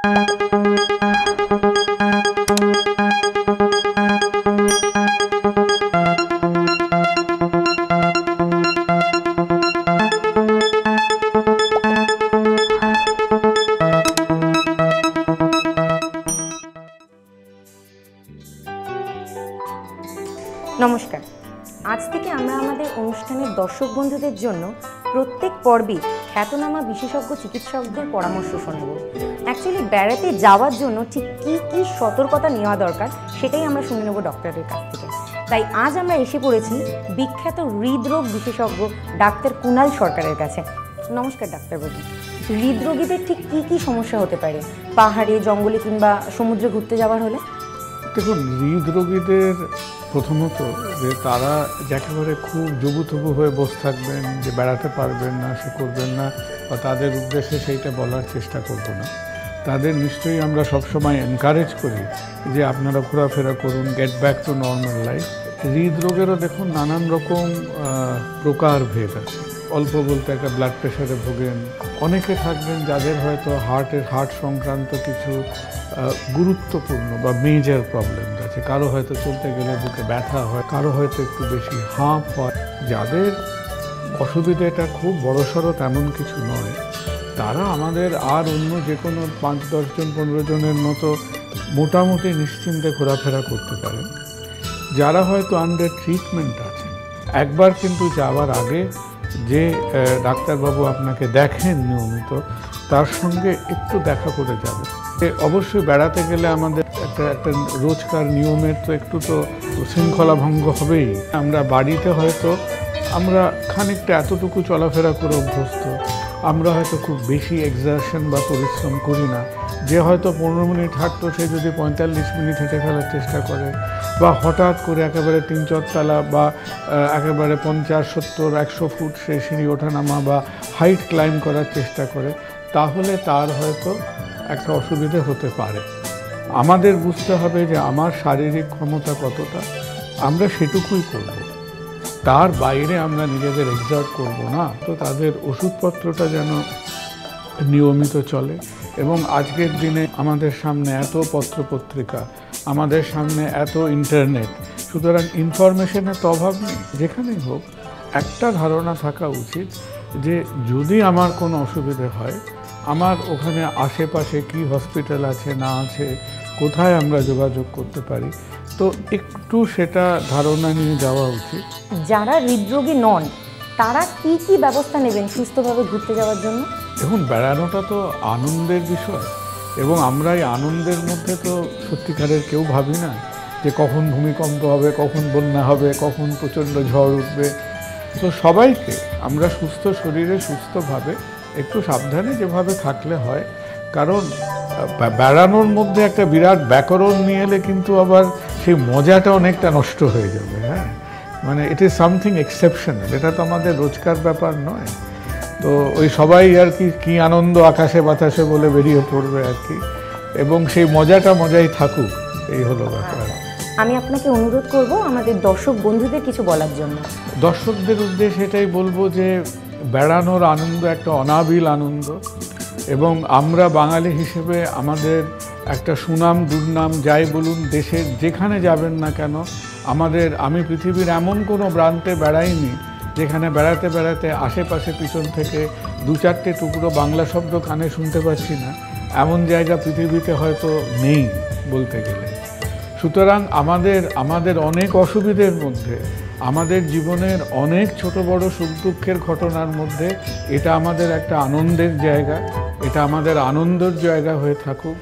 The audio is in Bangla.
নমস্কার। আজ থেকে আমরা আমাদের অনুষ্ঠানের দর্শক বন্ধুদের জন্য প্রত্যেক পর্বে খ্যাতনামা বিশেষজ্ঞ চিকিৎসকদের পরামর্শ শোনাব। অ্যাকচুয়ালি বেড়াতে যাওয়ার জন্য ঠিক কী কী সতর্কতা নেওয়া দরকার সেটাই আমরা শুনে নেব ডক্টরের কাছ থেকে। তাই আজ আমরা এসে পড়েছি বিখ্যাত হৃদরোগ বিশেষজ্ঞ ডাক্তার কুনাল সরকারের কাছে। নমস্কার ডাক্তারবাবু। হৃদরোগীদের ঠিক কী কী সমস্যা হতে পারে পাহাড়ে, জঙ্গলে কিংবা সমুদ্রে ঘুরতে যাওয়ার হলে? দেখুন, হৃদরোগীদের প্রথমত যে তারা একেবারে খুব জবুতবু হয়ে বসে থাকবেন, যে বেড়াতে পারবেন না, সে করবেন না, বা তাদের উদ্দেশ্যে সেইটা বলার চেষ্টা করব না। তাদের নিশ্চয়ই আমরা সবসময় এনকারেজ করি যে আপনারা ঘোরাফেরা করুন, get back to normal life. হৃদরোগেরও দেখুন নানান রকম প্রকারভেদ আছে। অল্প বলতে একটা ব্লাড প্রেশারে ভোগেন, অনেকে থাকবেন যাদের হয়তো হার্ট সংক্রান্ত কিছু গুরুত্বপূর্ণ বা মেজর প্রবলেম আছে। কারো হয়তো চলতে গেলে বুকে ব্যথা হয়, কারো হয়তো একটু বেশি হাঁপ হয়। যাদের অসুবিধাটা খুব বড়সড় তেমন কিছু নয়, তারা আমাদের আর অন্য যে কোনো 5-10 জন 15 জনের মতো মোটামুটি নিশ্চিন্তে ঘোরাফেরা করতে পারেন। যারা হয়তো আন্ডার ট্রিটমেন্ট আছে, একবার কিন্তু যাওয়ার আগে যে ডাক্তারবাবু আপনাকে দেখেন নিয়মিত, তার সঙ্গে একটু দেখা করে যাবে। অবশ্যই বেড়াতে গেলে আমাদের একটা রোজকার নিয়মের তো একটু তো শৃঙ্খলা ভঙ্গ হবেই। আমরা বাড়িতে হয়তো আমরা খানিকটা এতটুকু চলাফেরা করে অভ্যস্ত, আমরা হয়তো খুব বেশি এক্সারশন বা পরিশ্রম করি না। যে হয়তো 15 মিনিট হাঁটতো, সে যদি 45 মিনিট হেঁটে ফেলার চেষ্টা করে, বা হঠাৎ করে একেবারে 3-4 তলা বা একেবারে 50, 70, 100 ফুট সে সিঁড়ি ওঠানামা বা হাইট ক্লাইম্ব করার চেষ্টা করে, তাহলে তার হয়তো একটা অসুবিধে হতে পারে। আমাদের বুঝতে হবে যে আমার শারীরিক ক্ষমতা কতটা, আমরা সেটুকুই করব, তার বাইরে আমরা নিজেদের এক্সার্ট করব না। তো তাদের ওষুধপত্রটা যেন নিয়মিত চলে। এবং আজকের দিনে আমাদের সামনে এত পত্রপত্রিকা, আমাদের সামনে এত ইন্টারনেট, সুতরাং ইনফরমেশনের তো অভাব নেই। যেখানেই হোক একটা ধারণা থাকা উচিত যে যদি আমার কোনো অসুবিধে হয়, আমার ওখানে আশেপাশে কি হসপিটাল আছে না আছে, কোথায় আমরা যোগাযোগ করতে পারি, তো একটু সেটা ধারণা নিয়ে যাওয়া উচিত। যারা হৃদরোগী নন তারা কি কি ব্যবস্থা নেবেন সুস্থভাবে ঘুরতে যাওয়ার জন্য? দেখুন, বেড়ানোটা তো আনন্দের বিষয়, এবং আমরা এই আনন্দের মধ্যে তো সত্যিকারের কেউ ভাবি না যে কখন ভূমিকম্প হবে, কখন বন্যা হবে, কখন প্রচণ্ড ঝড় উঠবে। তো সবাইকে আমরা সুস্থ শরীরে সুস্থভাবে একটু সাবধানে যেভাবে থাকলে হয়। কারণ বেড়ানোর মধ্যে একটা বিরাট ব্যাকরণ নিয়ে এলে কিন্তু আবার সেই মজাটা অনেকটা নষ্ট হয়ে যাবে। হ্যাঁ, মানে ইট ইজ সামথিং এক্সেপশনাল, এটা তো আমাদের রোজকার ব্যাপার নয়। তো ওই সবাই আর কি আনন্দ আকাশে বাতাসে বলে বেরিয়ে পড়বে আর কি, এবং সেই মজাই থাকুক, এই হলো ব্যাপার। আমি আপনাকে অনুরোধ করব আমাদের দর্শক বন্ধুদের কিছু বলার জন্য। দর্শকদের উদ্দেশ্যে এটাই বলবো যে বেড়ানোর আনন্দ একটা অনাবিল আনন্দ, এবং আমরা বাঙালি হিসেবে আমাদের একটা সুনাম দুর্নাম যাই বলুন, দেশের যেখানে যাবেন না কেন, আমি পৃথিবীর এমন কোনো প্রান্তে বেড়াইনি যেখানে বেড়াতে বেড়াতে আশেপাশে পিছন থেকে 2-4টে টুকরো বাংলা শব্দ কানে শুনতে পাচ্ছি না, এমন জায়গা পৃথিবীতে হয়তো নেই বলতে গেলে। সুতরাং আমাদের অনেক অসুবিধের মধ্যে, আমাদের জীবনের অনেক ছোট বড় সুখ দুঃখের ঘটনার মধ্যে এটা আমাদের একটা আনন্দের জায়গা, এটা আমাদের আনন্দের জায়গা হয়ে থাকুক।